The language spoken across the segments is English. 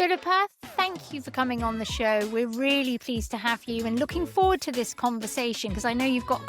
Philippa, thank you for coming on the show. We're really pleased to have you and looking forward to this conversation because I know you've got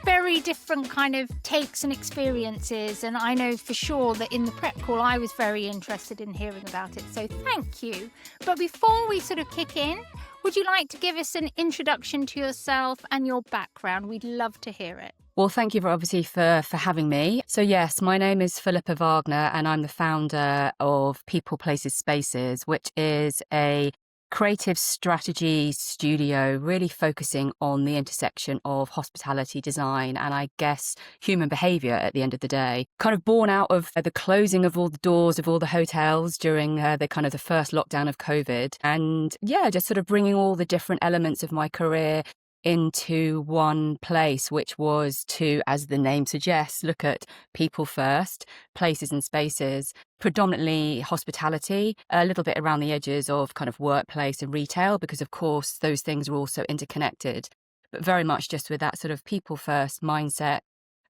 very different kind of takes and experiences, and I know for sure that in the prep call I was very interested in hearing about it, so thank you. But before we sort of kick in, would you like to give us an introduction to yourself and your background? We'd love to hear it. Well, thank you for having me. So yes, my name is Philippa Wagner and I'm the founder of PeoplePlacesSpaces, which is a creative strategy studio really focusing on the intersection of hospitality design and I guess human behaviour at the end of the day. Kind of born out of the closing of all the doors of all the hotels during the first lockdown of COVID. And yeah, just sort of bringing all the different elements of my career into one place, which was to, as the name suggests, look at people first, places and spaces, predominantly hospitality, a little bit around the edges of kind of workplace and retail, because of course those things are also interconnected, but very much just with that sort of people first mindset,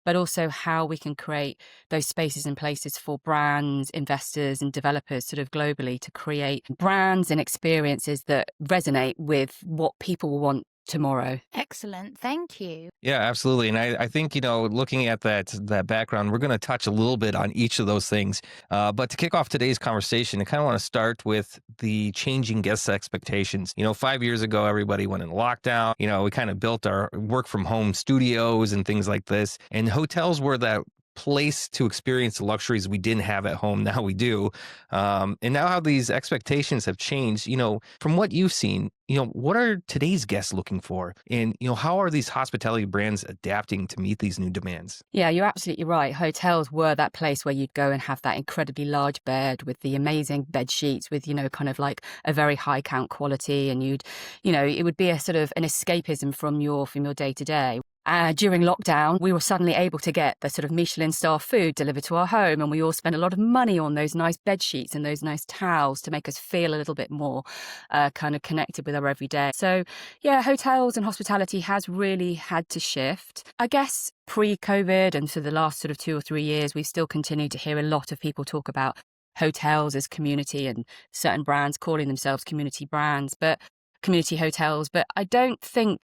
but also how we can create those spaces and places for brands, investors and developers sort of globally to create brands and experiences that resonate with what people want tomorrow. Excellent. Thank you. Yeah, absolutely. And I think, looking at that background, we're going to touch a little bit on each of those things. But to kick off today's conversation, I kind of want to start with the changing guest expectations. 5 years ago, everybody went in lockdown. We kind of built our work from home studios and things like this. And hotels were that place to experience the luxuries we didn't have at home. Now we do. And now how these expectations have changed, from what you've seen, what are today's guests looking for? And, how are these hospitality brands adapting to meet these new demands? Yeah, you're absolutely right. Hotels were that place where you'd go and have that incredibly large bed with the amazing bed sheets with, kind of like a very high count quality. And it would be a sort of an escapism from your day to day. During lockdown, we were suddenly able to get the sort of Michelin-star food delivered to our home, and we all spent a lot of money on those nice bed sheets and those nice towels to make us feel a little bit more kind of connected with our everyday. So, yeah, hotels and hospitality has really had to shift. I guess pre-COVID and for the last sort of 2 or 3 years, we've still continued to hear a lot of people talk about hotels as community and certain brands calling themselves community brands, but community hotels. But I don't think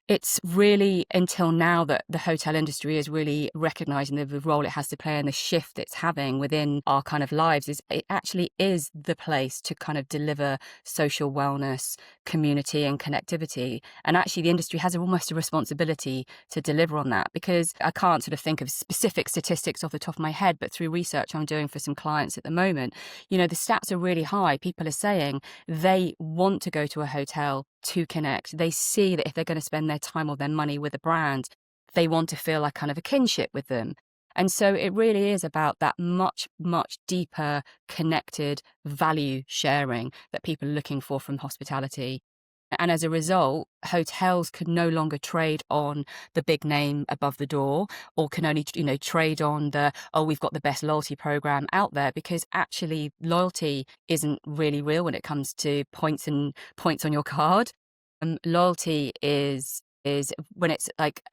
it's really until now that the hotel industry is really recognising the role it has to play and the shift it's having within our kind of lives. It actually is the place to kind of deliver social wellness, community and connectivity. And actually the industry has almost a responsibility to deliver on that, because I can't sort of think of specific statistics off the top of my head, but through research I'm doing for some clients at the moment, the stats are really high. People are saying they want to go to a hotel to connect. They see that if they're going to spend their time or their money with a brand, they want to feel like kind of a kinship with them. And so it really is about that much, much deeper connected value sharing that people are looking for from hospitality. And as a result, hotels can no longer trade on the big name above the door, or can only, trade on we've got the best loyalty program out there, because actually loyalty isn't really real when it comes to points on your card. Loyalty is when it's like,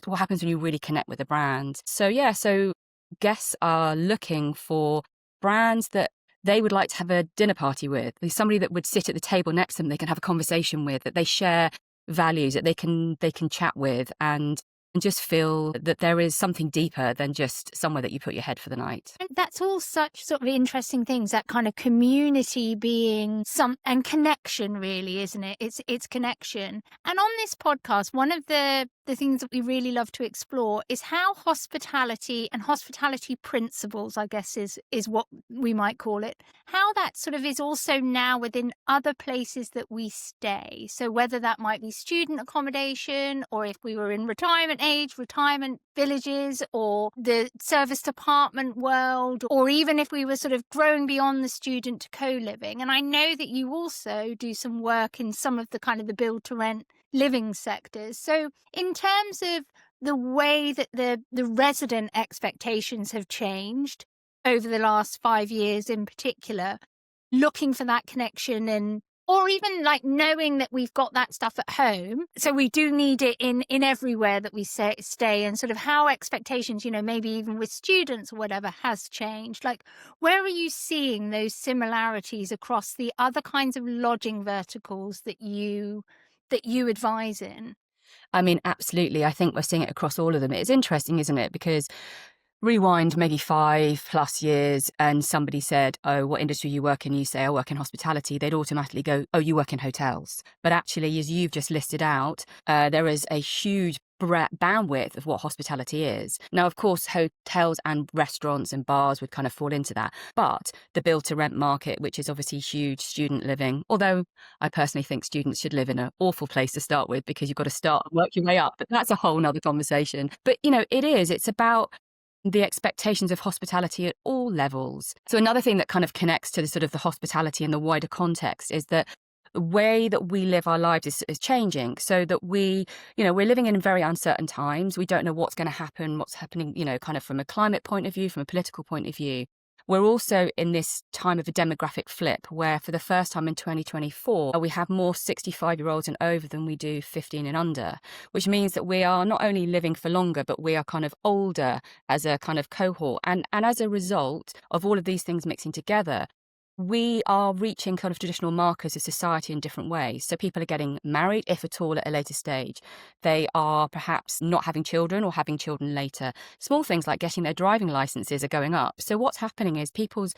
what happens when you really connect with a brand. So guests are looking for brands that they would like to have a dinner party with. There's somebody that would sit at the table next to them, they can have a conversation with, that they share values, that they can chat with and just feel that there is something deeper than just somewhere that you put your head for the night. And that's all such sort of interesting things, that kind of community being and connection, really, isn't it? It's connection. And on this podcast, one of the things that we really love to explore is how hospitality and hospitality principles, I guess is what we might call it, how that sort of is also now within other places that we stay. So whether that might be student accommodation, or if we were in retirement villages, or the service department world, or even if we were sort of growing beyond the student to co-living. And I know that you also do some work in some of the kind of the build to rent living sectors. So in terms of the way that the resident expectations have changed over the last 5 years in particular, looking for that connection and or even like knowing that we've got that stuff at home, so we do need it in everywhere that we stay, and sort of how expectations, maybe even with students or whatever, has changed. Like, where are you seeing those similarities across the other kinds of lodging verticals that you advise in? I mean, absolutely. I think we're seeing it across all of them. It's interesting, isn't it? Because rewind maybe 5+ years and somebody said, "Oh, what industry you work in?" You say, "I work in hospitality." They'd automatically go, "Oh, you work in hotels." But actually, as you've just listed out, there is a huge bandwidth of what hospitality is. Now, of course, hotels and restaurants and bars would kind of fall into that. But the build to rent market, which is obviously huge, student living, although I personally think students should live in an awful place to start with, because you've got to start and work your way up. But that's a whole nother conversation. But, it's about the expectations of hospitality at all levels. So another thing that kind of connects to the sort of the hospitality in the wider context is that the way that we live our lives is changing, so that we're living in very uncertain times. We don't know what's going to happen, what's happening, kind of from a climate point of view, from a political point of view. We're also in this time of a demographic flip where for the first time in 2024, we have more 65-year-olds and over than we do 15 and under, which means that we are not only living for longer, but we are kind of older as a kind of cohort. And as a result of all of these things mixing together, we are reaching kind of traditional markers of society in different ways. So people are getting married, if at all, at a later stage. They are perhaps not having children or having children later. Small things like getting their driving licenses are going up. So what's happening is people's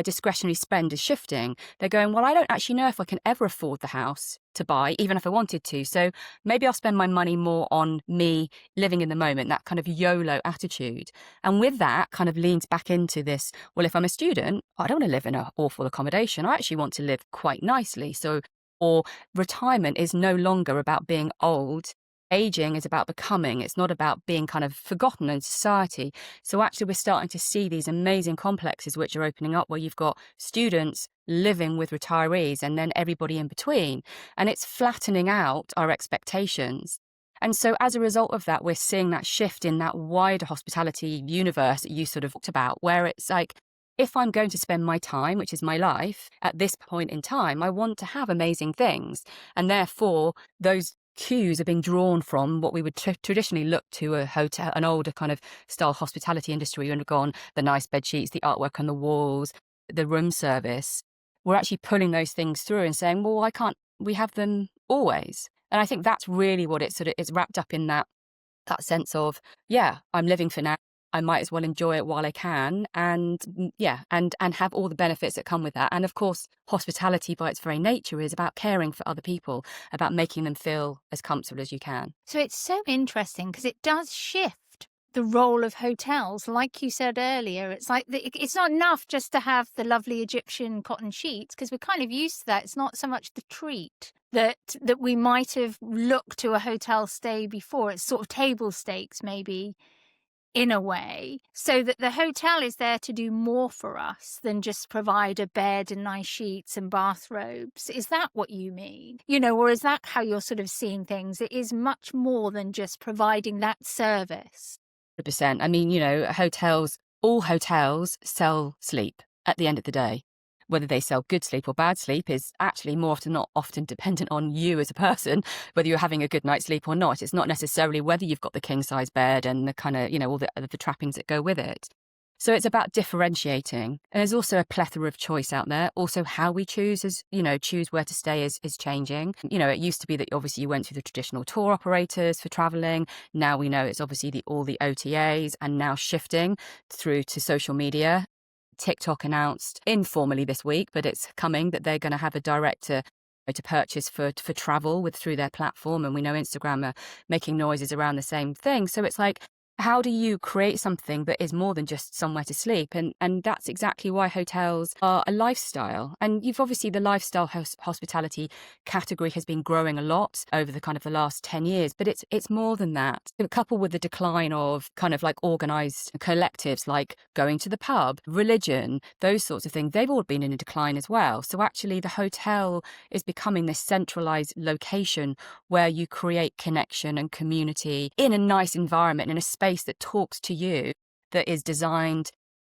discretionary spend is shifting. They're going, well, I don't actually know if I can ever afford the house to buy, even if I wanted to. So maybe I'll spend my money more on me living in the moment, that kind of YOLO attitude. And with that kind of leans back into this, well, if I'm a student, I don't want to live in an awful accommodation. I actually want to live quite nicely. So, or retirement is no longer about being old. Aging is about becoming. It's not about being kind of forgotten in society. So actually, we're starting to see these amazing complexes which are opening up, where you've got students living with retirees and then everybody in between. And it's flattening out our expectations. And so as a result of that, we're seeing that shift in that wider hospitality universe that you sort of talked about, where it's like, if I'm going to spend my time, which is my life, at this point in time, I want to have amazing things. And therefore, those cues are being drawn from what we would traditionally look to a hotel, an older kind of style hospitality industry, and gone the nice bed sheets, the artwork on the walls, the room service. We're actually pulling those things through and saying, well, why can't we have them always? And I think that's really what it's wrapped up in, that sense of, yeah, I'm living for now. I might as well enjoy it while I can, and have all the benefits that come with that. And of course, hospitality by its very nature is about caring for other people, about making them feel as comfortable as you can. So it's so interesting because it does shift the role of hotels. Like you said earlier, it's like it's not enough just to have the lovely Egyptian cotton sheets, because we're kind of used to that. It's not so much the treat that we might have looked to a hotel stay before. It's sort of table stakes maybe, in a way, so that the hotel is there to do more for us than just provide a bed and nice sheets and bathrobes. Is that what you mean? Or is that how you're sort of seeing things? It is much more than just providing that service. 100%. I mean, all hotels sell sleep at the end of the day. Whether they sell good sleep or bad sleep is actually more often not often dependent on you as a person, whether you're having a good night's sleep or not. It's not necessarily whether you've got the king size bed and the kind of, all the trappings that go with it. So it's about differentiating. And there's also a plethora of choice out there. Also, how we choose where to stay is changing. It used to be that obviously you went through the traditional tour operators for traveling. Now we know it's obviously all the OTAs, and now shifting through to social media. TikTok announced informally this week, but it's coming, that they're going to have a direct to purchase for travel through their platform. And we know Instagram are making noises around the same thing. So it's like, how do you create something that is more than just somewhere to sleep? And that's exactly why hotels are a lifestyle. And you've obviously, the lifestyle hospitality category has been growing a lot over the kind of the last 10 years, but it's more than that. Coupled with the decline of kind of like organized collectives like going to the pub, religion, those sorts of things, they've all been in a decline as well. So actually the hotel is becoming this centralized location where you create connection and community in a nice environment, in a space that talks to you, that is designed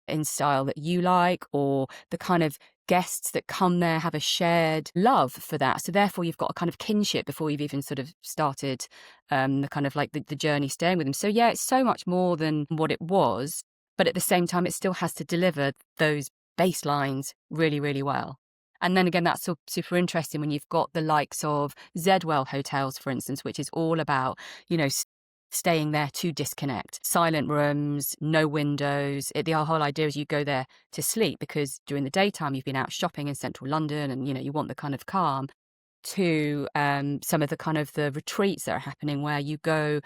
in style that you like, or the kind of guests that come there have a shared love for that. So therefore you've got a kind of kinship before you've even sort of started the kind of like the journey staying with them. So yeah, it's so much more than what it was, but at the same time it still has to deliver those baselines really, really well. And then again, that's super interesting when you've got the likes of Zedwell hotels, for instance, which is all about, staying there to disconnect. Silent rooms, no windows. The whole idea is you go there to sleep because during the daytime you've been out shopping in central London and, you want the kind of calm. To some of the kind of the retreats that are happening where you go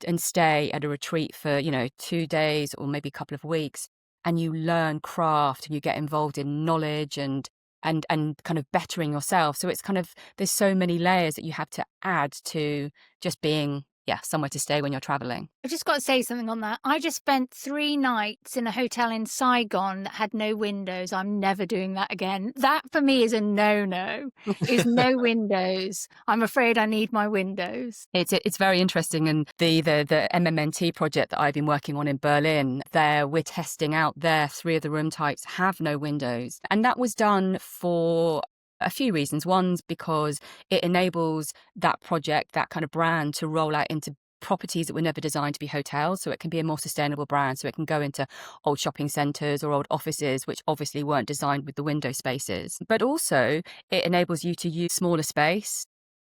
and stay at a retreat for, 2 days or maybe a couple of weeks, and you learn craft and you get involved in knowledge and kind of bettering yourself. So it's kind of, there's so many layers that you have to add to just being somewhere to stay when you're traveling. I just got to say something on that. I just spent 3 nights in a hotel in Saigon that had no windows. I'm never doing that again. That for me is a no-no, is no windows. I'm afraid I need my windows. It's very interesting. And the MMNT project that I've been working on in Berlin, there we're testing out there 3 of the room types have no windows. And that was done for a few reasons. One's because it enables that project, that kind of brand, to roll out into properties that were never designed to be hotels. So it can be a more sustainable brand. So it can go into old shopping centres or old offices, which obviously weren't designed with the window spaces. But also it enables you to use smaller space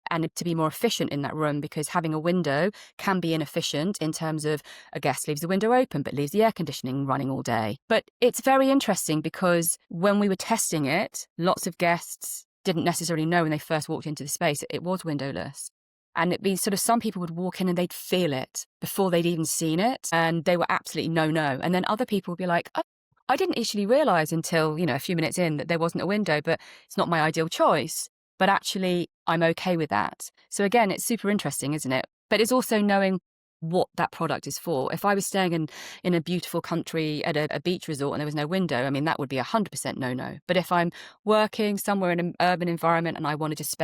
and to be more efficient in that room, because having a window can be inefficient in terms of a guest leaves the window open but leaves the air conditioning running all day. But it's very interesting because when we were testing it, lots of guests didn't necessarily know when they first walked into the space it was windowless. And it'd be sort of, some people would walk in and they'd feel it before they'd even seen it, and they were absolutely no. And then other people would be like, oh, I didn't actually realise until, a few minutes in that there wasn't a window, but it's not my ideal choice. But actually, I'm okay with that. So again, it's super interesting, isn't it? But it's also knowing what that product is for. If I was staying in a beautiful country at a beach resort and there was no window, I mean, that would be 100% no. But if I'm working somewhere in an urban environment and I want to just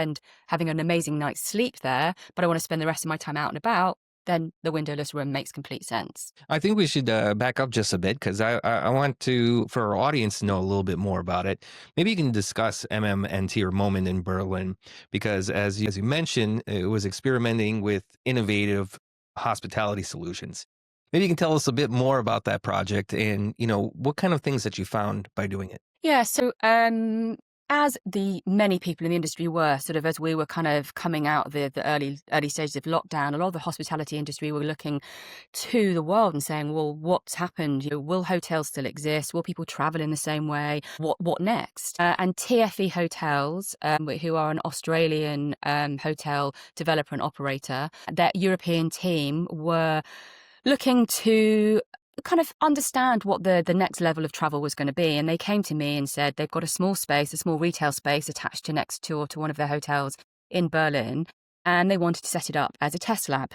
having an amazing night's sleep there, but I want to spend the rest of my time out and about, then the windowless room makes complete sense. I think we should back up just a bit, because I want to, for our audience, to know a little bit more about it. Maybe you can discuss MMNT, or Moment in Berlin, because as you mentioned, it was experimenting with innovative hospitality solutions. Maybe you can tell us a bit more about that project and, what kind of things that you found by doing it. Yeah, so as the many people in the industry were, sort of as we were kind of coming out of the early stages of lockdown, a lot of the hospitality industry were looking to the world and saying, well, what's happened? Will hotels still exist? Will people travel in the same way? What next? And TFE Hotels, who are an Australian hotel developer and operator, their European team were looking to kind of understand what the next level of travel was going to be. And they came to me and said they've got a small retail space attached to one of their hotels in Berlin. And they wanted to set it up as a test lab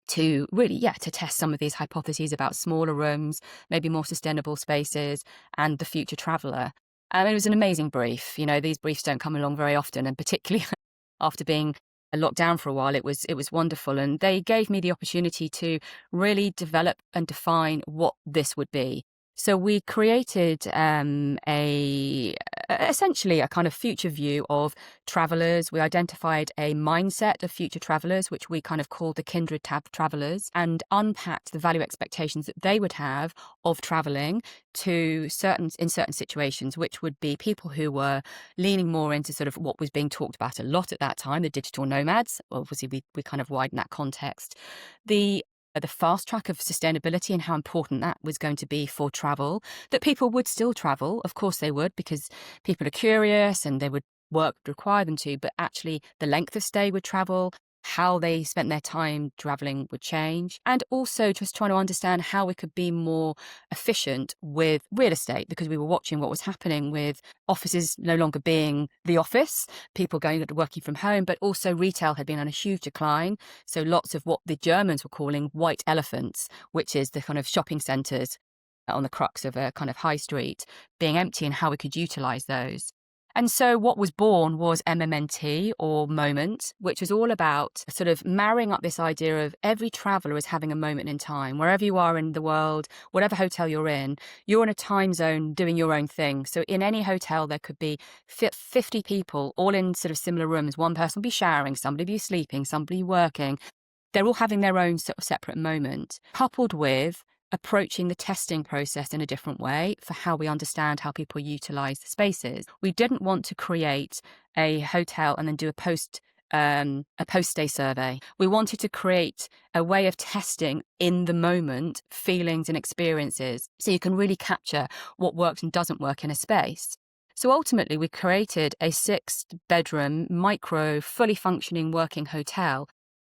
to really, to test some of these hypotheses about smaller rooms, maybe more sustainable spaces, and the future traveller. And it was an amazing brief. These briefs don't come along very often, and particularly after being locked down for a while, it was wonderful. And they gave me the opportunity to really develop and define what this would be. So we created essentially a kind of future view of travellers. We identified a mindset of future travellers, which we kind of called the kindred travellers, and unpacked the value expectations that they would have of travelling in certain situations, which would be people who were leaning more into sort of what was being talked about a lot at that time, the digital nomads. Obviously, we kind of widen that context. The fast track of sustainability and how important that was going to be for travel, that people would still travel. Of course they would, because people are curious and work would require them to, but actually the length of stay would travel, how they spent their time traveling would change, and also just trying to understand how we could be more efficient with real estate, because we were watching what was happening with offices no longer being the office, people working from home, but also retail had been on a huge decline. So lots of what the Germans were calling white elephants, which is the kind of shopping centres on the crux of a kind of high street, being empty, and how we could utilise those. And so what was born was MMNT, or Moment, which was all about sort of marrying up this idea of every traveller is having a moment in time. Wherever you are in the world, whatever hotel you're in a time zone doing your own thing. So in any hotel, there could be 50 people all in sort of similar rooms. One person will be showering, somebody will be sleeping, somebody working. They're all having their own sort of separate moment, coupled with approaching the testing process in a different way for how we understand how people utilize the spaces. We didn't want to create a hotel and then do a post-stay survey. We wanted to create a way of testing in the moment feelings and experiences so you can really capture what works and doesn't work in a space. So ultimately, we created a 6-bedroom, micro, fully functioning working hotel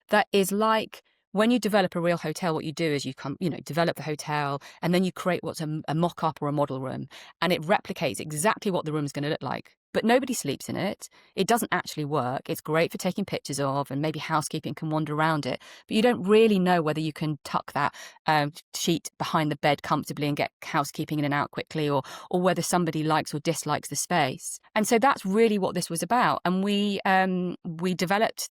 that is like, when you develop a real hotel, what you do is you develop the hotel, and then you create what's a mock-up or a model room, and it replicates exactly what the room is going to look like. But nobody sleeps in it. It doesn't actually work. It's great for taking pictures of, and maybe housekeeping can wander around it. But you don't really know whether you can tuck that sheet behind the bed comfortably and get housekeeping in and out quickly, or whether somebody likes or dislikes the space. And so that's really what this was about. And we developed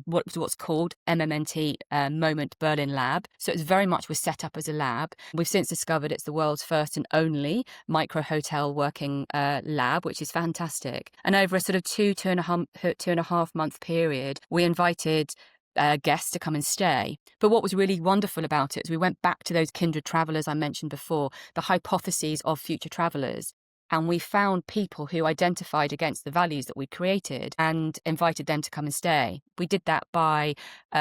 what's called MMNT Moment Berlin Lab. So it's very much was set up as a lab. We've since discovered it's the world's first and only micro hotel working lab, which is fantastic. And over a sort of two and a half month period, we invited guests to come and stay. But what was really wonderful about it is we went back to those kindred travellers I mentioned before, the hypotheses of future travellers. And we found people who identified against the values that we created and invited them to come and stay. We did that by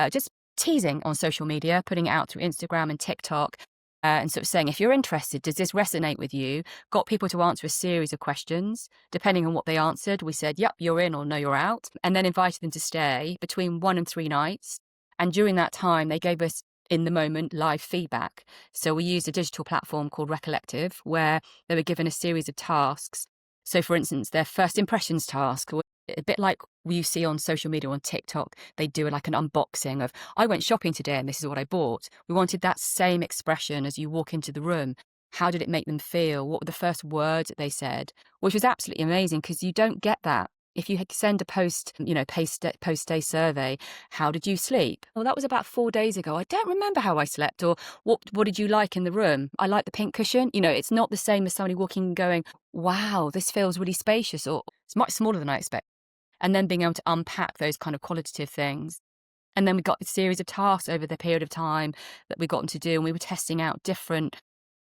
just teasing on social media, putting it out through Instagram and TikTok, and sort of saying, if you're interested, does this resonate with you? Got people to answer a series of questions. Depending on what they answered, we said, yep, you're in, or no, you're out. And then invited them to stay between 1 and 3 nights. And during that time, they gave us, in the moment, live feedback. So we used a digital platform called Recollective, where they were given a series of tasks. So for instance, their first impressions task, a bit like you see on social media, on TikTok, they do like an unboxing of, I went shopping today and this is what I bought. We wanted that same expression as you walk into the room. How did it make them feel? What were the first words that they said? Which was absolutely amazing, because you don't get that. If you send a post-stay survey, how did you sleep? Well, that was about 4 days ago. I don't remember how I slept. Or what did you like in the room? I like the pink cushion. It's not the same as somebody walking and going, wow, this feels really spacious, or it's much smaller than I expect. And then being able to unpack those kind of qualitative things. And then we got a series of tasks over the period of time that we got them to do. And we were testing out different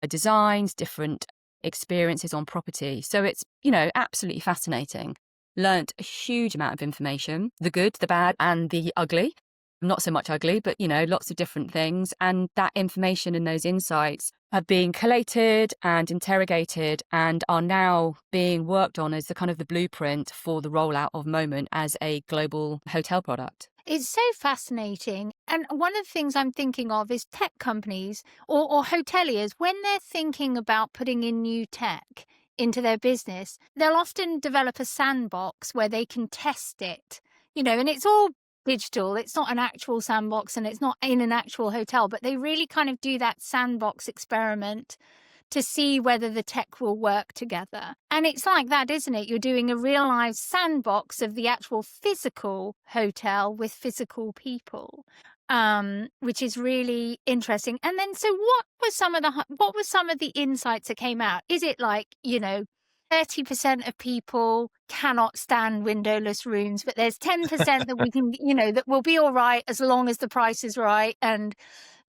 designs, different experiences on property. So it's, absolutely fascinating. Learned a huge amount of information, the good, the bad, and the ugly. Not so much ugly, but, lots of different things. And that information and those insights are being collated and interrogated and are now being worked on as the blueprint for the rollout of Moment as a global hotel product. It's so fascinating. And one of the things I'm thinking of is tech companies or hoteliers, when they're thinking about putting in new tech into their business, they'll often develop a sandbox where they can test it, and it's all digital. It's not an actual sandbox and it's not in an actual hotel, but they really kind of do that sandbox experiment to see whether the tech will work together. And it's like that, isn't it? You're doing a real life sandbox of the actual physical hotel with physical people, which is really interesting. And then, so what were some of the insights that came out? Is it like, 30% of people cannot stand windowless rooms, but there's 10% that we can, that will be all right as long as the price is right and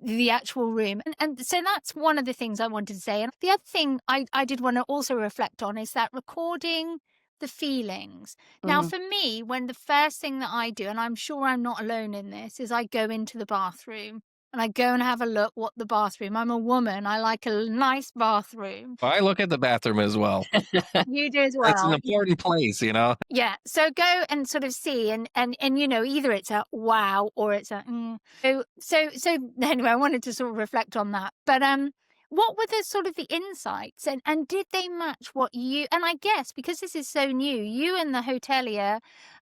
the actual room. And so that's one of the things I wanted to say. And the other thing I did want to also reflect on is that recording the feelings. Now, for me, when the first thing that I do, and I'm sure I'm not alone in this, is I go into the bathroom. And I go and have a look what the bathroom. I'm a woman. I like a nice bathroom. I look at the bathroom as well. You do as That's an well. important place, Yeah. So go and sort of see, and either it's a wow or it's a So anyway, I wanted to sort of reflect on that. But what were the sort of the insights, and did they match what you? And I guess because this is so new, you and the hotelier,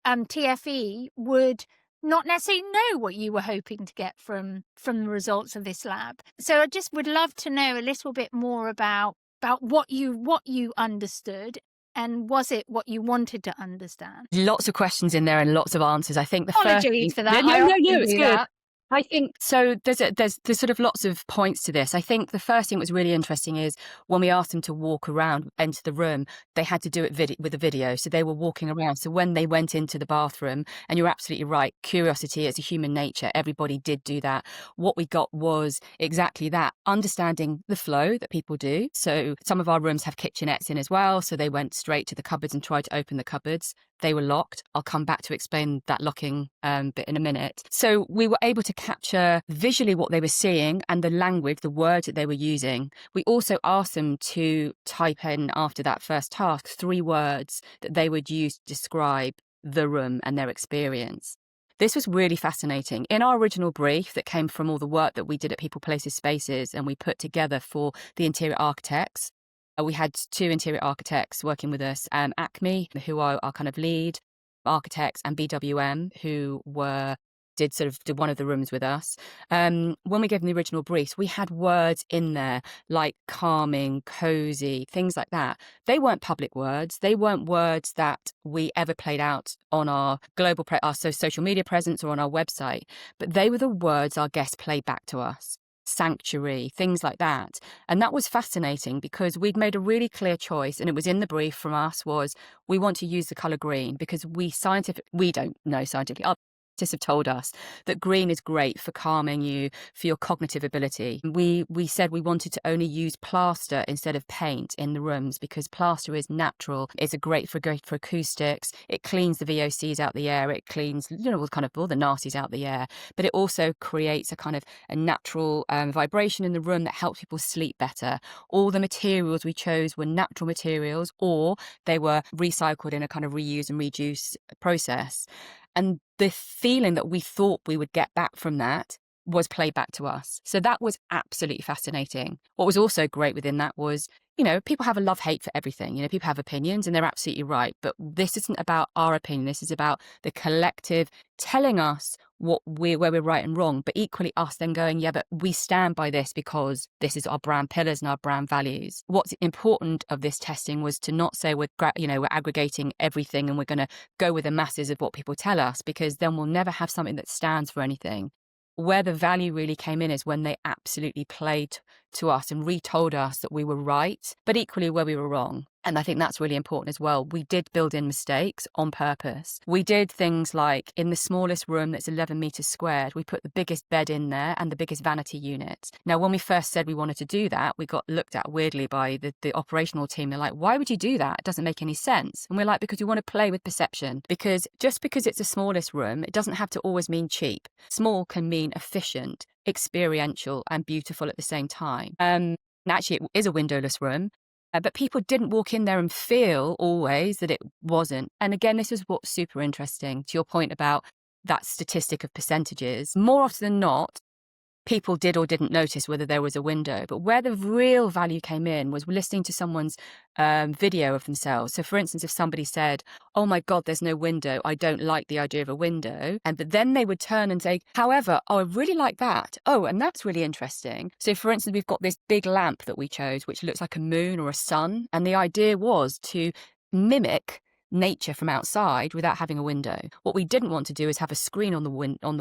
TFE would not necessarily know what you were hoping to get from the results of this lab. So I just would love to know a little bit more about what you understood And was it what you wanted to understand? Lots of questions in there and lots of answers. I think the first thing, Apologies for that. no, I often it's do good. that. I think so. There's sort of lots of points to this. I think the first thing that was really interesting is when we asked them to walk around, enter the room, they had to do it with a video. So they were walking around. So when they went into the bathroom, and you're absolutely right, curiosity is a human nature. Everybody did do that. What we got was exactly that, understanding the flow that people do. So some of our rooms have kitchenettes in as well. So they went straight to the cupboards and tried to open the cupboards. They were locked. I'll come back to explain that locking bit in a minute. So we were able to capture visually what they were seeing and the language, the words that they were using. We also asked them to type in, after that first task, 3 words that they would use to describe the room and their experience. This was really fascinating. In our original brief that came from all the work that we did at PeoplePlacesSpaces and we put together for the interior architects, we had 2 interior architects working with us, Acme, who are our kind of lead architects, and BWM, who did one of the rooms with us. When we gave them the original briefs, we had words in there like calming, cozy, things like that. They weren't public words. They weren't words that we ever played out on our global, social media presence or on our website, but they were the words our guests played back to us. Sanctuary, things like that. And that was fascinating because we'd made a really clear choice, and it was in the brief from us, was we want to use the colour green because we don't know scientifically. Our scientists have told us that green is great for calming you, for your cognitive ability. We said we wanted to only use plaster instead of paint in the rooms because plaster is natural. It's great for acoustics. It cleans the VOCs out the air. It cleans, all the nasties out the air. But it also creates a natural vibration in the room that helps people sleep better. All the materials we chose were natural materials, or they were recycled in a kind of reuse and reduce process. And the feeling that we thought we would get back from that was played back to us. So that was absolutely fascinating. What was also great within that was, people have a love-hate for everything. People have opinions, and they're absolutely right. But this isn't about our opinion. This is about the collective telling us where we're right and wrong, but equally us then going, yeah, but we stand by this because this is our brand pillars and our brand values. What's important of this testing was to not say we're aggregating everything and we're going to go with the masses of what people tell us, because then we'll never have something that stands for anything. Where the value really came in is when they absolutely played to us and retold us that we were right, but equally where we were wrong. And I think that's really important as well. We did build in mistakes on purpose. We did things like in the smallest room that's 11 meters squared, we put the biggest bed in there and the biggest vanity unit. Now, when we first said we wanted to do that, we got looked at weirdly by the operational team. They're like, why would you do that? It doesn't make any sense. And we're like, because we want to play with perception. Because just because it's the smallest room, it doesn't have to always mean cheap. Small can mean efficient, experiential, and beautiful at the same time. And actually, it is a windowless room. But people didn't walk in there and feel always that it wasn't. And again, this is what's super interesting to your point about that statistic of percentages. More often than not, people did or didn't notice whether there was a window. But where the real value came in was listening to someone's video of themselves. So for instance, if somebody said, oh my God, there's no window, I don't like the idea of a window. But then they would turn and say, however, oh, I really like that. Oh, and that's really interesting. So for instance, we've got this big lamp that we chose, which looks like a moon or a sun. And the idea was to mimic nature from outside without having a window. What we didn't want to do is have a screen on the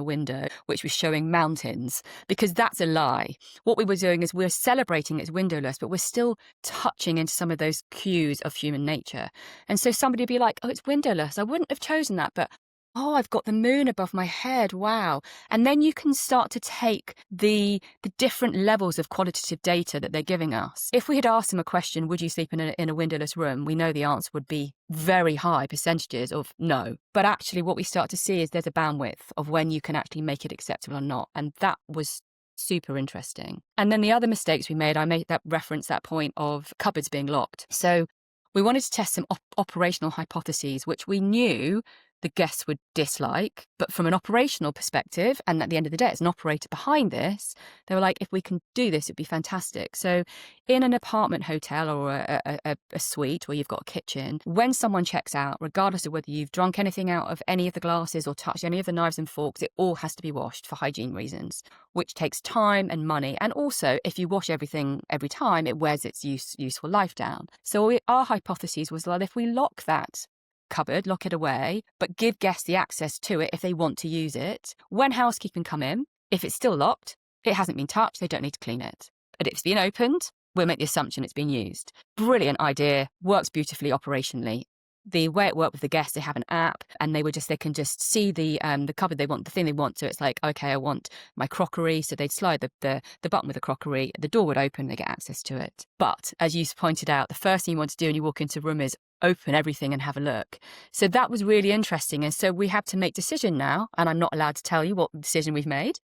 window which was showing mountains, because that's a lie. What we were doing is we're celebrating it's windowless, but we're still touching into some of those cues of human nature. And so somebody would be like, oh, it's windowless, I wouldn't have chosen that, but oh, I've got the moon above my head. Wow. And then you can start to take the different levels of qualitative data that they're giving us. If we had asked them a question, would you sleep in a windowless room? We know the answer would be very high percentages of no. But actually what we start to see is there's a bandwidth of when you can actually make it acceptable or not. And that was super interesting. And then the other mistakes we made, I made that reference, that point of cupboards being locked. So we wanted to test some operational hypotheses, which we knew the guests would dislike. But from an operational perspective, and at the end of the day, it's an operator behind this, they were like, if we can do this, it'd be fantastic. So in an apartment hotel or a suite where you've got a kitchen, when someone checks out, regardless of whether you've drunk anything out of any of the glasses or touched any of the knives and forks, it all has to be washed for hygiene reasons, which takes time and money. And also, if you wash everything every time, it wears its useful life down. So our hypothesis was that if we lock that cupboard, lock it away, but give guests the access to it if they want to use it, when housekeeping come in, if it's still locked, it hasn't been touched, they don't need to clean it. But if it's been opened, we'll make the assumption it's been used. Brilliant idea, works beautifully operationally. The way it worked with the guests, they have an app and they can just see the cupboard they want, the thing they want. So it's like, okay, I want my crockery. So they'd slide the button with the crockery, the door would open, they get access to it. But as you pointed out, the first thing you want to do when you walk into a room is open everything and have a look. So that was really interesting. And so we have to make decision now, and I'm not allowed to tell you what decision we've made.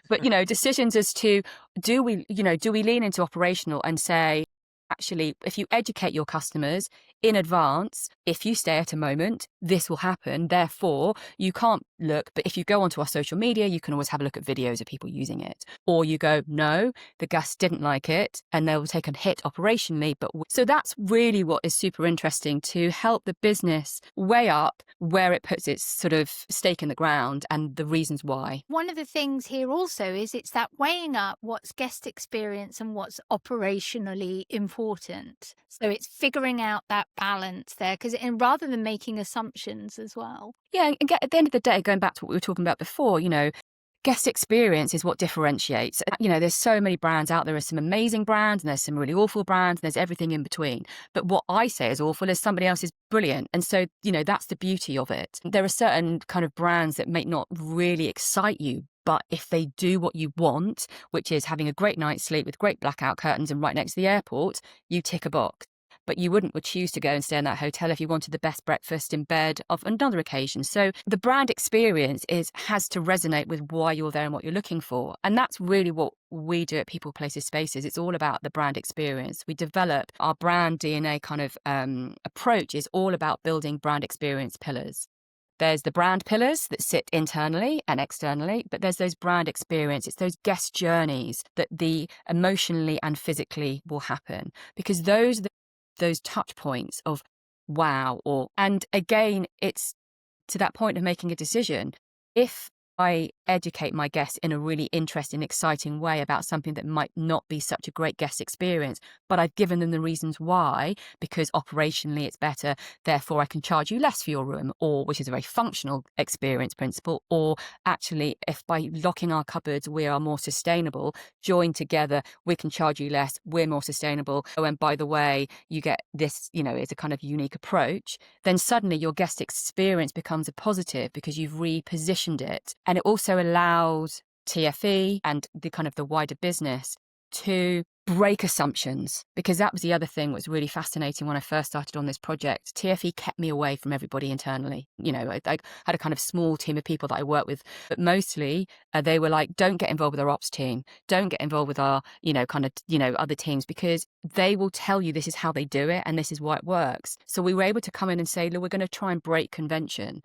But, decisions as to, do we lean into operational and say, actually, if you educate your customers in advance, if you stay at a moment, this will happen. Therefore, you can't look. But if you go onto our social media, you can always have a look at videos of people using it. Or you go, no, the guests didn't like it, and they'll take a hit operationally. So that's really what is super interesting, to help the business weigh up where it puts its sort of stake in the ground and the reasons why. One of the things here also is it's that weighing up what's guest experience and what's operationally important. So it's figuring out that balance there, and rather than making assumptions as well. Yeah, and at the end of the day, going back to what we were talking about before, guest experience is what differentiates. There's so many brands out there. There's some amazing brands and there's some really awful brands and there's everything in between. But what I say is awful is somebody else is brilliant. And so, that's the beauty of it. There are certain kind of brands that may not really excite you, but if they do what you want, which is having a great night's sleep with great blackout curtains and right next to the airport, you tick a box. But you would choose to go and stay in that hotel if you wanted the best breakfast in bed of another occasion. So the brand experience has to resonate with why you're there and what you're looking for. And that's really what we do at People, Places, Spaces. It's all about the brand experience. We develop our brand DNA kind of approach is all about building brand experience pillars. There's the brand pillars that sit internally and externally, but there's those brand experience. It's those guest journeys that the emotionally and physically will happen, because those touch points of wow, and again, it's to that point of making a decision. If I educate my guests in a really interesting, exciting way about something that might not be such a great guest experience, but I've given them the reasons why, because operationally it's better, therefore I can charge you less for your room, or which is a very functional experience principle, or actually if by locking our cupboards we are more sustainable, joined together we can charge you less, we're more sustainable, oh, and by the way you get this, it's a kind of unique approach, then suddenly your guest experience becomes a positive because you've repositioned it. And it also allows TFE and the kind of the wider business to break assumptions, because that was the other thing that was really fascinating when I first started on this project. TFE kept me away from everybody internally. I had a kind of small team of people that I worked with, but mostly they were like, don't get involved with our ops team, don't get involved with our other teams, because they will tell you this is how they do it and this is why it works. So we were able to come in and say, look, we're going to try and break convention,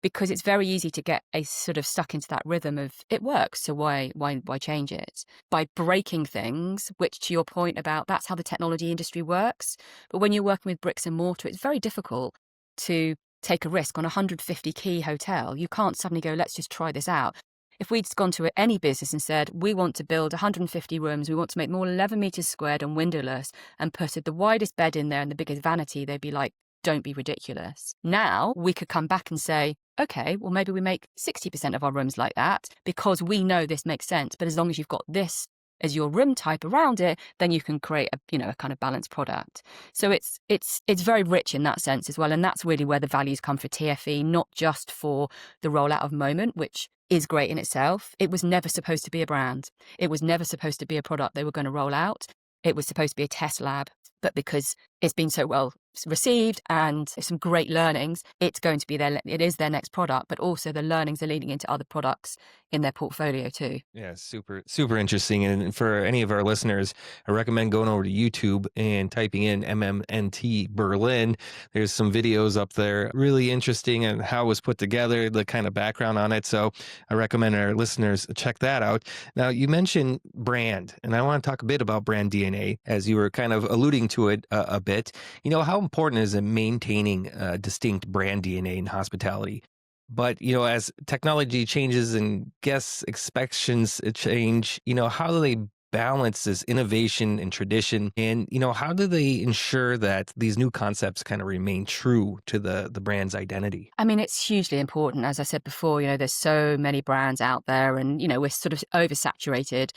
because it's very easy to get a sort of stuck into that rhythm of it works, so why change it? By breaking things, which to your point about that's how the technology industry works. But when you're working with bricks and mortar, it's very difficult to take a risk on a 150 key hotel. You can't suddenly go, let's just try this out. If we'd gone to any business and said, we want to build 150 rooms, we want to make them all 11 meters squared and windowless and put the widest bed in there and the biggest vanity, they'd be like, don't be ridiculous. Now we could come back and say, okay, well, maybe we make 60% of our rooms like that because we know this makes sense. But as long as you've got this as your room type around it, then you can create a kind of balanced product. So it's very rich in that sense as well. And that's really where the values come for TFE, not just for the rollout of Moment, which is great in itself. It was never supposed to be a brand. It was never supposed to be a product they were going to roll out. It was supposed to be a test lab. But because it's been so well received and some great learnings, it's going to be it is their next product, but also the learnings are leading into other products in their portfolio too. Yeah, super interesting. And for any of our listeners, I recommend going over to YouTube and typing in MMNT Berlin. There's some videos up there, really interesting, and how it was put together, the kind of background on it. So I recommend our listeners check that out. Now, you mentioned brand, and I want to talk a bit about brand DNA, as you were kind of alluding to it a bit. How important is it maintaining distinct brand DNA in hospitality? But, as technology changes and guests' expectations change, how do they balance this innovation and tradition? And, how do they ensure that these new concepts kind of remain true to the brand's identity? I mean, it's hugely important. As I said before, there's so many brands out there and, we're sort of oversaturated.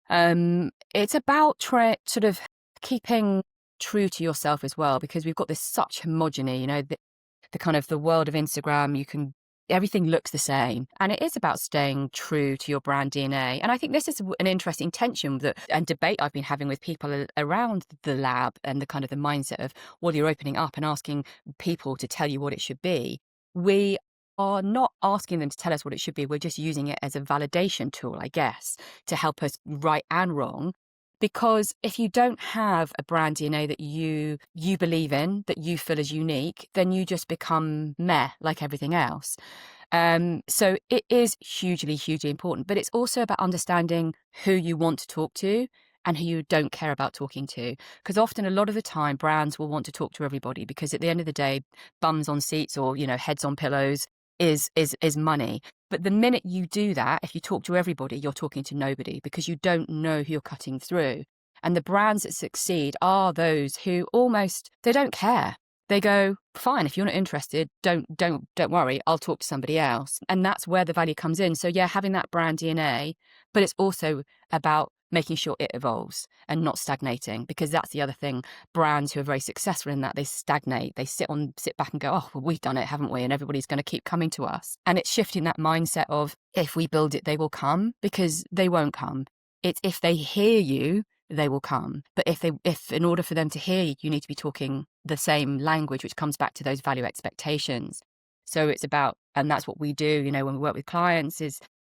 It's about sort of keeping true to yourself as well, because we've got this such homogeny, the kind of the world of Instagram, everything looks the same. And it is about staying true to your brand DNA. And I think this is an interesting tension and debate I've been having with people around the lab and the kind of the mindset of, well, you're opening up and asking people to tell you what it should be. We are not asking them to tell us what it should be. We're just using it as a validation tool, I guess, to help us right and wrong. Because if you don't have a brand DNA that you believe in, that you feel is unique, then you just become meh like everything else. So it is hugely, hugely important. But it's also about understanding who you want to talk to and who you don't care about talking to. Because often, a lot of the time, brands will want to talk to everybody, because at the end of the day, bums on seats or, heads on pillows is money. But the minute you do that, if you talk to everybody, you're talking to nobody, because you don't know who you're cutting through. And the brands that succeed are those who they don't care. They go, fine, if you're not interested, don't worry, I'll talk to somebody else. And that's where the value comes in. So yeah, having that brand DNA, but it's also about making sure it evolves and not stagnating, because that's the other thing. Brands who are very successful in that, they stagnate. They sit back and go, oh, well, we've done it, haven't we? And everybody's going to keep coming to us. And it's shifting that mindset of, if we build it, they will come, because they won't come. It's if they hear you, they will come. But if in order for them to hear you, you need to be talking the same language, which comes back to those value expectations. So it's about, and that's what we do, when we work with clients,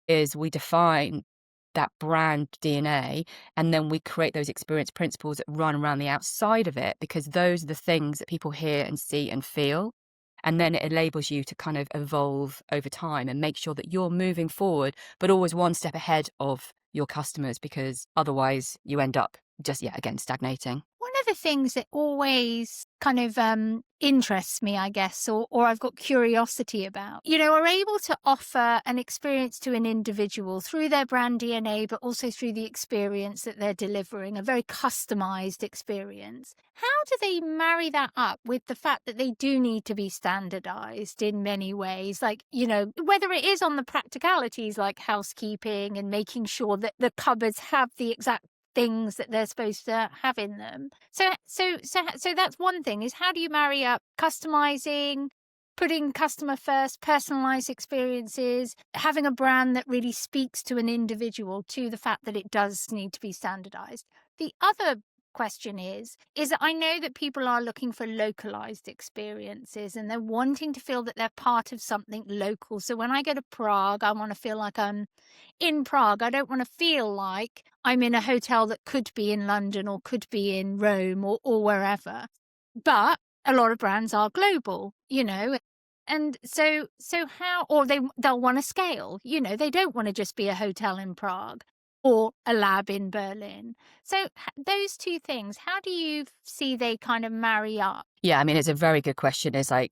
is we define that brand DNA, and then we create those experience principles that run around the outside of it, because those are the things that people hear and see and feel. And then it enables you to kind of evolve over time and make sure that you're moving forward, but always one step ahead of your customers, because otherwise you end up just, again, stagnating. One of the things that always kind of interests me, I guess, or I've got curiosity about, are able to offer an experience to an individual through their brand DNA, but also through the experience that they're delivering, a very customized experience. How do they marry that up with the fact that they do need to be standardized in many ways? Like, whether it is on the practicalities like housekeeping and making sure that the cupboards have the exact things that they're supposed to have in them. So that's one thing, is how do you marry up customizing, putting customer first, personalized experiences, having a brand that really speaks to an individual, to the fact that it does need to be standardized. The other question is that I know that people are looking for localized experiences and they're wanting to feel that they're part of something local. So when I go to Prague, I want to feel like I'm in Prague. I don't want to feel like I'm in a hotel that could be in London or could be in Rome or wherever. But a lot of brands are global, And so how, or they'll want to scale, they don't want to just be a hotel in Prague or a lab in Berlin. So those two things, how do you see they kind of marry up? Yeah, I mean, it's a very good question. It's like,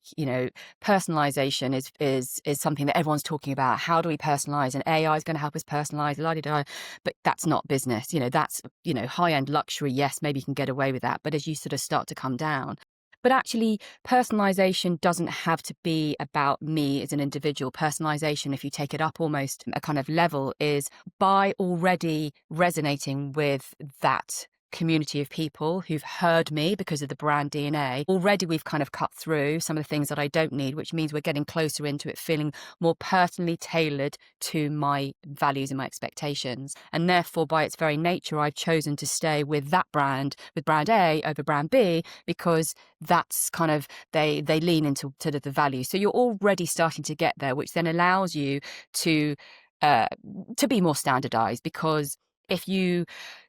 personalization is something that everyone's talking about. How do we personalize? And AI is going to help us personalize, la-di-da. But that's not business. That's, high-end luxury. Yes, maybe you can get away with that. But as you sort of start to come down, but actually, personalization doesn't have to be about me as an individual. Personalization, if you take it up almost a kind of level, is by already resonating with that community of people who've heard me because of the brand DNA. Already we've kind of cut through some of the things that I don't need, which means we're getting closer into it, feeling more personally tailored to my values and my expectations. And therefore, by its very nature, I've chosen to stay with that brand, with brand A over brand B, because that's kind of, they lean into the value. So you're already starting to get there, which then allows you to be more standardized, because if you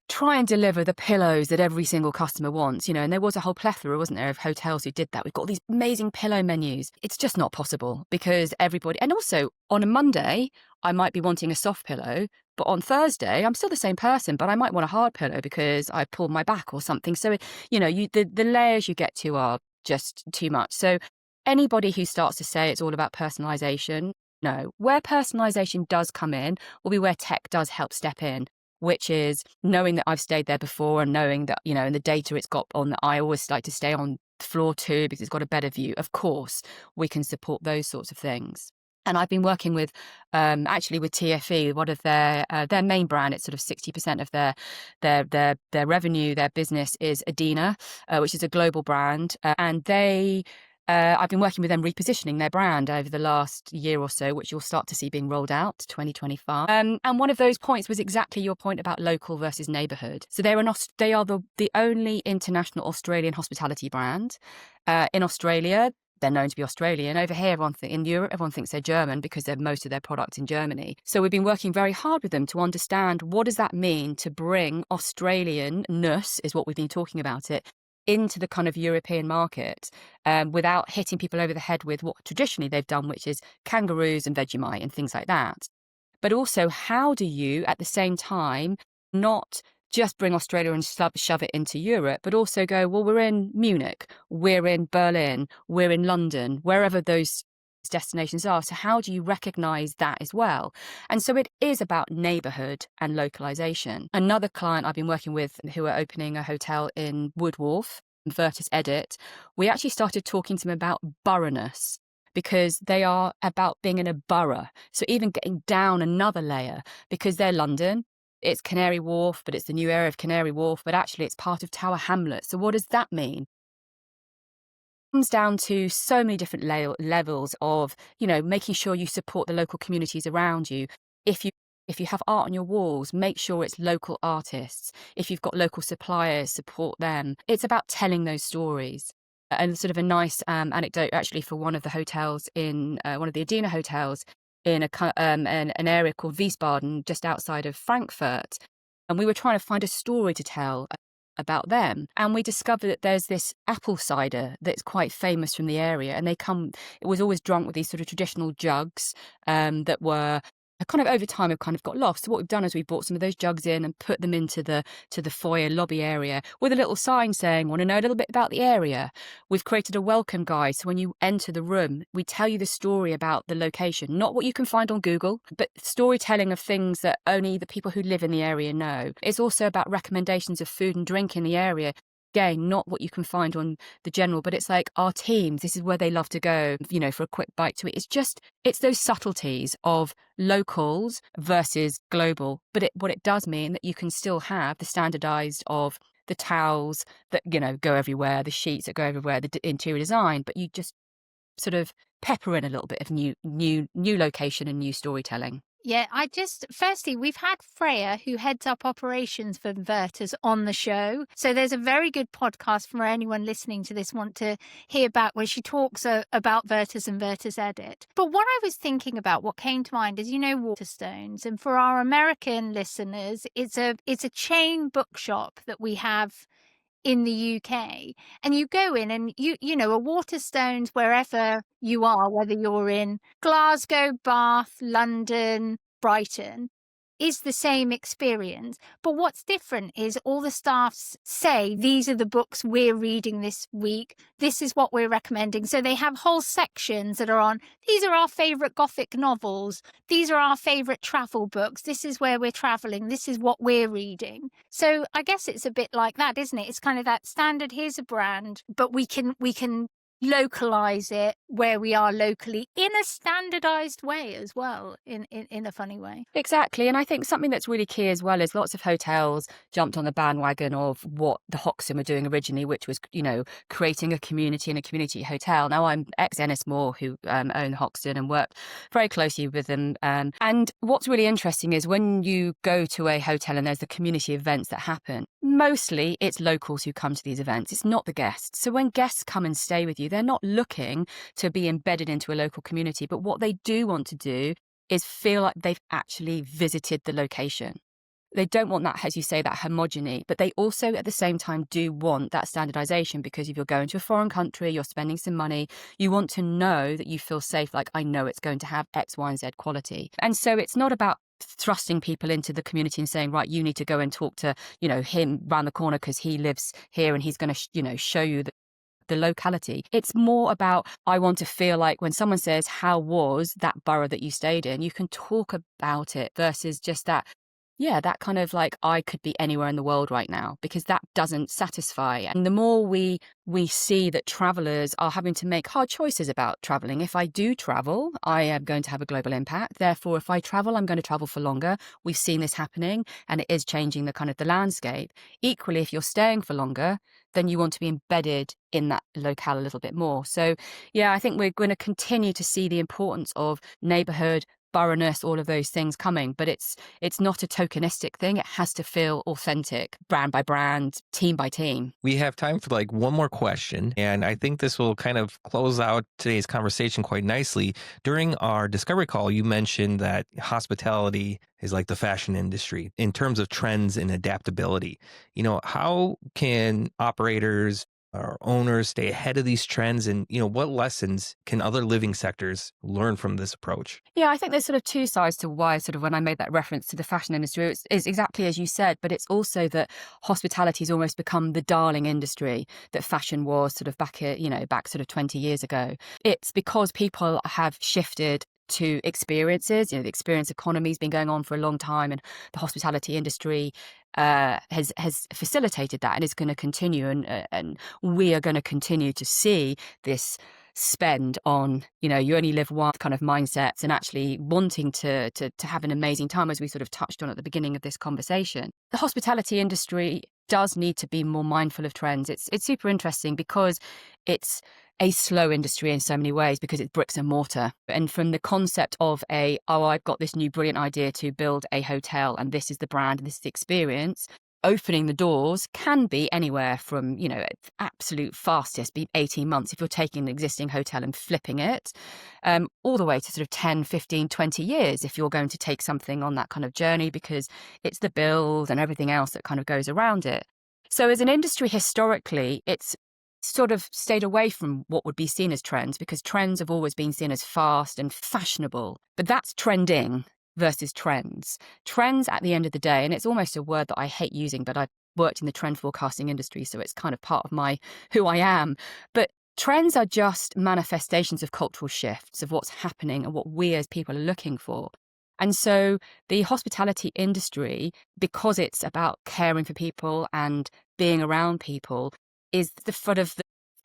try and deliver the pillows that every single customer wants, and there was a whole plethora, wasn't there, of hotels who did that. We've got these amazing pillow menus. It's just not possible, because everybody, and also on a Monday, I might be wanting a soft pillow, but on Thursday, I'm still the same person, but I might want a hard pillow because I pulled my back or something. So, the layers you get to are just too much. So anybody who starts to say it's all about personalization, no. Where personalization does come in will be where tech does help step in, which is knowing that I've stayed there before, and knowing that, and the data it's got on, that I always like to stay on floor 2 because it's got a better view. Of course, we can support those sorts of things. And I've been working with, actually with TFE, one of their main brand. It's sort of 60% of their revenue, their business is Adina, which is a global brand, and they. I've been working with them repositioning their brand over the last year or so, which you'll start to see being rolled out to 2025. And one of those points was exactly your point about local versus neighbourhood. So they are the only international Australian hospitality brand. In Australia, they're known to be Australian. Over here, in Europe, everyone thinks they're German because they're most of their products in Germany. So we've been working very hard with them to understand, what does that mean to bring Australian-ness, is what we've been talking about it, into the kind of European market, without hitting people over the head with what traditionally they've done, which is kangaroos and Vegemite and things like that. But also, how do you, at the same time, not just bring Australia and shove it into Europe, but also go, well, we're in Munich, we're in Berlin, we're in London, wherever those destinations are. So how do you recognize that as well? And so it is about neighborhood and localization. Another client I've been working with, who are opening a hotel in Wood Wharf, Virtus Edit, we actually started talking to them about borougness, because they are about being in a borough. So even getting down another layer, because they're London, it's Canary Wharf, but it's the new area of Canary Wharf, but actually it's part of Tower Hamlets. So what does that mean? Comes down to so many different levels of, making sure you support the local communities around you. If you have art on your walls, make sure it's local artists. If you've got local suppliers, support them. It's about telling those stories. And sort of a nice anecdote, actually, for one of the hotels in one of the Adina hotels in an area called Wiesbaden, just outside of Frankfurt. And we were trying to find a story to tell about them, and we discovered that there's this apple cider that's quite famous from the area, and it was always drunk with these sort of traditional jugs that were kind of, over time, have kind of got lost. So what we've done is we brought some of those jugs in and put them into the foyer lobby area with a little sign saying, want to know a little bit about the area? We've created a welcome guide, so when you enter the room, we tell you the story about the location, not what you can find on Google, but storytelling of things that only the people who live in the area know. It's also about recommendations of food and drink in the area. Again, not what you can find on the general, but it's like, our teams, this is where they love to go, for a quick bite to eat. It's those subtleties of locals versus global. But what it does mean that you can still have the standardized of the towels that, go everywhere, the sheets that go everywhere, the interior design, but you just sort of pepper in a little bit of new location and new storytelling. Yeah, firstly, we've had Freya, who heads up operations for Virtus, on the show. So there's a very good podcast for anyone listening to this want to hear back, where she talks about Virtus and Virtus Edit. But what I was thinking about, what came to mind is, Waterstones. And for our American listeners, it's a chain bookshop that we have in the UK, and you go in and a Waterstones, wherever you are, whether you're in Glasgow, Bath, London, Brighton, is the same experience. But what's different is all the staffs say, these are the books we're reading this week, this is what we're recommending. So they have whole sections that are on, these are our favourite Gothic novels, these are our favourite travel books, this is where we're travelling, this is what we're reading. So I guess it's a bit like that, isn't it? It's kind of that standard, here's a brand, but we can localize it where we are locally in a standardized way as well, in a funny way. Exactly. And I think something that's really key as well is lots of hotels jumped on the bandwagon of what the Hoxton were doing originally, which was, creating a community and a community hotel. Now, I'm ex-Ennismore who own the Hoxton and worked very closely with them. And what's really interesting is when you go to a hotel and there's the community events that happen, mostly it's locals who come to these events. It's not the guests. So when guests come and stay with you, they're not looking to be embedded into a local community. But what they do want to do is feel like they've actually visited the location. They don't want that, as you say, that homogeny, but they also at the same time do want that standardization, because if you're going to a foreign country, you're spending some money, you want to know that you feel safe, like I know it's going to have X, Y, and Z quality. And so it's not about thrusting people into the community and saying, right, you need to go and talk to, him round the corner because he lives here and he's going to, show you the locality. It's more about, I want to feel like when someone says, how was that borough that you stayed in, you can talk about it versus just that, that kind of like, I could be anywhere in the world right now, because that doesn't satisfy. And the more we see that travelers are having to make hard choices about traveling. If I do travel, I am going to have a global impact. Therefore, if I travel, I'm going to travel for longer. We've seen this happening and it is changing the landscape. Equally, if you're staying for longer, then you want to be embedded in that locale a little bit more. So, I think we're going to continue to see the importance of neighbourhood, borougness, all of those things coming, but it's not a tokenistic thing. It has to feel authentic, brand by brand, team by team. We have time for like one more question, and I think this will kind of close out today's conversation quite nicely. During our discovery call, you mentioned that hospitality is like the fashion industry in terms of trends and adaptability. How can operators or owners stay ahead of these trends, and what lessons can other living sectors learn from this approach? Yeah, I think there's sort of two sides to why when I made that reference to the fashion industry, it's exactly as you said, but it's also that hospitality has almost become the darling industry that fashion was back 20 years ago. It's because people have shifted to experiences. The experience economy has been going on for a long time, and the hospitality industry has facilitated that and is going to continue. And we are going to continue to see this spend on, you only live once kind of mindsets, and actually wanting to have an amazing time, as we sort of touched on at the beginning of this conversation. The hospitality industry does need to be more mindful of trends. It's super interesting because it's a slow industry in so many ways, because it's bricks and mortar. And from the concept of I've got this new brilliant idea to build a hotel and this is the brand and this is the experience, opening the doors can be anywhere from, absolute fastest, be 18 months if you're taking an existing hotel and flipping it, all the way to sort of 10, 15, 20 years if you're going to take something on that kind of journey, because it's the build and everything else that kind of goes around it. So as an industry, historically, it's sort of stayed away from what would be seen as trends, because trends have always been seen as fast and fashionable. But that's trending versus trends. Trends at the end of the day, and it's almost a word that I hate using, but I've worked in the trend forecasting industry, so it's kind of part of who I am. But trends are just manifestations of cultural shifts, of what's happening and what we as people are looking for. And so the hospitality industry, because it's about caring for people and being around people, is the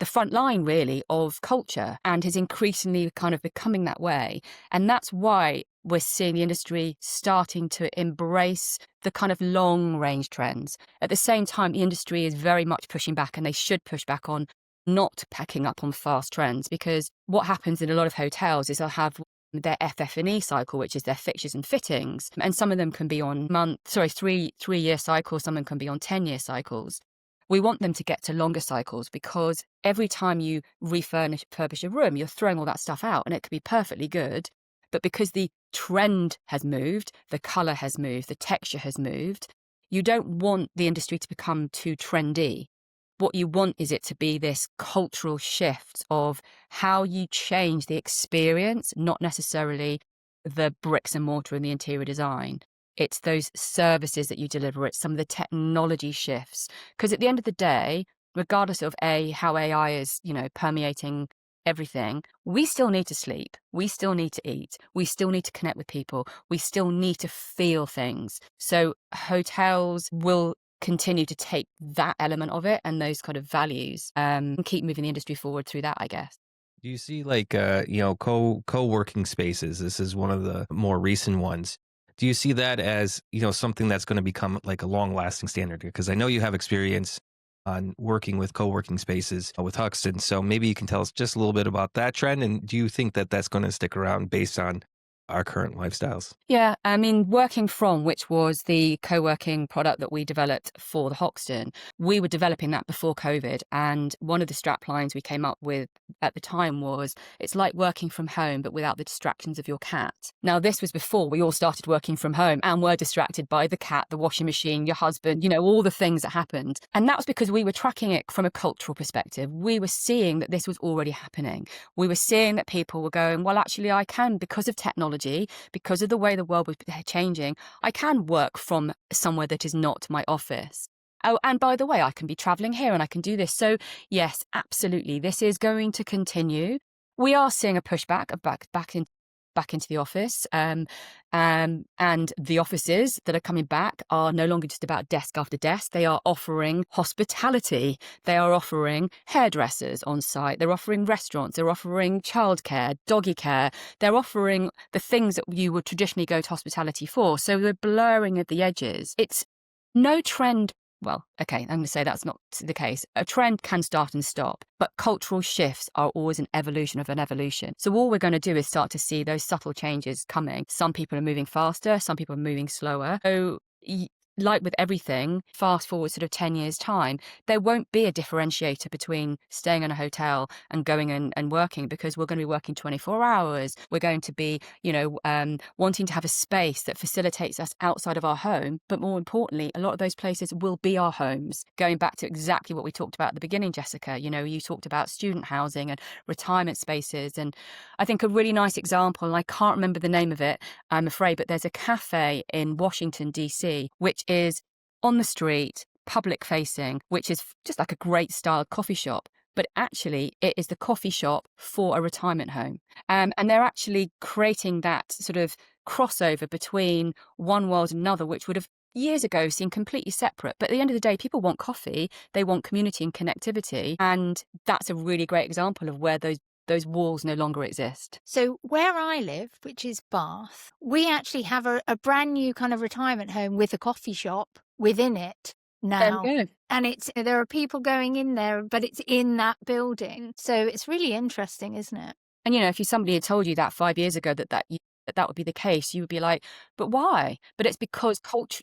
front line really of culture, and is increasingly kind of becoming that way. And that's why we're seeing the industry starting to embrace the kind of long range trends. At the same time, the industry is very much pushing back, and they should push back on not packing up on fast trends, because what happens in a lot of hotels is they'll have their FF&E cycle, which is their fixtures and fittings, and some of them can be on 3-year cycles, some of them can be on 10-year cycles. We want them to get to longer cycles, because every time you refurbish a room, you're throwing all that stuff out, and it could be perfectly good. But because the trend has moved, the colour has moved, the texture has moved, you don't want the industry to become too trendy. What you want is it to be this cultural shift of how you change the experience, not necessarily the bricks and mortar and the interior design. It's those services that you deliver. It's some of the technology shifts. Because at the end of the day, regardless of how AI is, permeating everything, we still need to sleep. We still need to eat. We still need to connect with people. We still need to feel things. So hotels will continue to take that element of it and those kind of values and keep moving the industry forward through that, I guess. Do you see like co-working spaces? This is one of the more recent ones. Do you see that as, something that's going to become like a long-lasting standard? Because I know you have experience on working with co-working spaces with Huxton. So maybe you can tell us just a little bit about that trend. And do you think that that's going to stick around based on our current lifestyles? Yeah, I mean, Working From, which was the co-working product that we developed for the Hoxton, we were developing that before COVID. And one of the strap lines we came up with at the time was, it's like working from home, but without the distractions of your cat. Now, this was before we all started working from home and were distracted by the cat, the washing machine, your husband, all the things that happened. And that was because we were tracking it from a cultural perspective. We were seeing that this was already happening. We were seeing that people were going, well, actually, I can, because of technology, because of the way the world was changing, I can work from somewhere that is not my office. Oh, and by the way, I can be traveling here and I can do this. So yes, absolutely, this is going to continue. We are seeing a pushback of back into the office, and the offices that are coming back are no longer just about desk after desk. They are offering hospitality. They are offering hairdressers on site. They're offering restaurants. They're offering childcare, doggy care. They're offering the things that you would traditionally go to hospitality for. So we're blurring at the edges. It's no trend. Well, okay, I'm going to say that's not the case. A trend can start and stop, but cultural shifts are always an evolution of an evolution. So all we're going to do is start to see those subtle changes coming. Some people are moving faster, some people are moving slower. So like with everything, fast forward sort of 10 years' time, there won't be a differentiator between staying in a hotel and going and working, because we're going to be working 24 hours. We're going to be, wanting to have a space that facilitates us outside of our home. But more importantly, a lot of those places will be our homes. Going back to exactly what we talked about at the beginning, Jessica, you talked about student housing and retirement spaces. And I think a really nice example, and I can't remember the name of it, I'm afraid, but there's a cafe in Washington, D.C., which is on the street, public facing, which is just like a great styled coffee shop. But actually, it is the coffee shop for a retirement home. And they're actually creating that sort of crossover between one world and another, which would have years ago seemed completely separate. But at the end of the day, people want coffee, they want community and connectivity. And that's a really great example of where those walls no longer exist. So where I live, which is Bath, we actually have a brand new kind of retirement home with a coffee shop within it now. And there are people going in there, but it's in that building. So it's really interesting, isn't it? And, if somebody had told you that 5 years ago that would be the case, you would be like, but why? But it's because culture,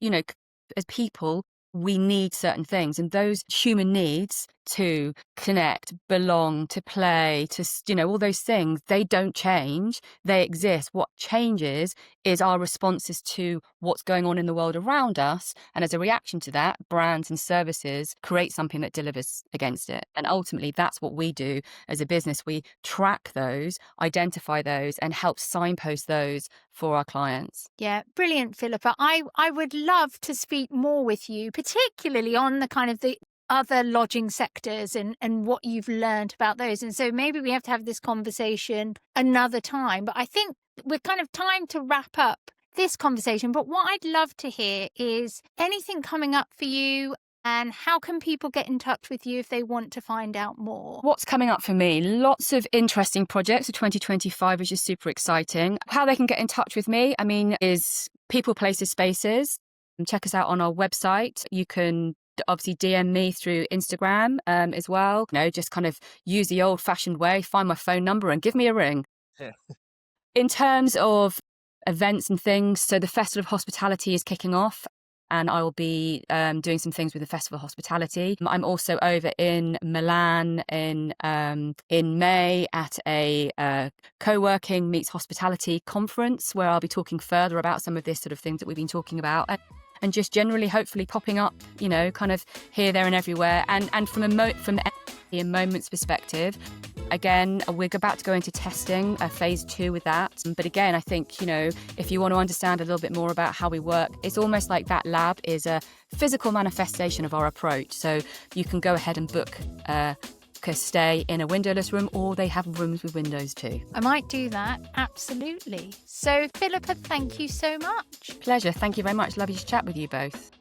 as people, we need certain things, and those human needs to connect, belong, to play, to, all those things, they don't change. They exist. What changes is our responses to what's going on in the world around us. And as a reaction to that, brands and services create something that delivers against it. And ultimately, that's what we do as a business. We track those, identify those, and help signpost those for our clients. Yeah, brilliant, Philippa. I would love to speak more with you, particularly on the kind of the other lodging sectors and what you've learned about those. And so maybe we have to have this conversation another time. But I think we're kind of time to wrap up this conversation. But what I'd love to hear is anything coming up for you, and how can people get in touch with you if they want to find out more? What's coming up for me? Lots of interesting projects for 2025, which is super exciting. How they can get in touch with me, is PeoplePlacesSpaces. Check us out on our website. You can obviously DM me through Instagram as well. Just kind of use the old-fashioned way, find my phone number and give me a ring. Yeah. In terms of events and things, so the Festival of Hospitality is kicking off, and I will be doing some things with the Festival of Hospitality. I'm also over in Milan in May at a co-working meets hospitality conference, where I'll be talking further about some of this sort of things that we've been talking about. And just generally, hopefully popping up, kind of here, there and everywhere. And from a moments perspective, again, we're about to go into testing phase 2 with that. But again, I think, if you want to understand a little bit more about how we work, it's almost like that lab is a physical manifestation of our approach. So you can go ahead and book a stay in a windowless room, or they have rooms with windows too. I might do that, absolutely. So Philippa, thank you so much. Pleasure. Thank you very much. Lovely to chat with you both.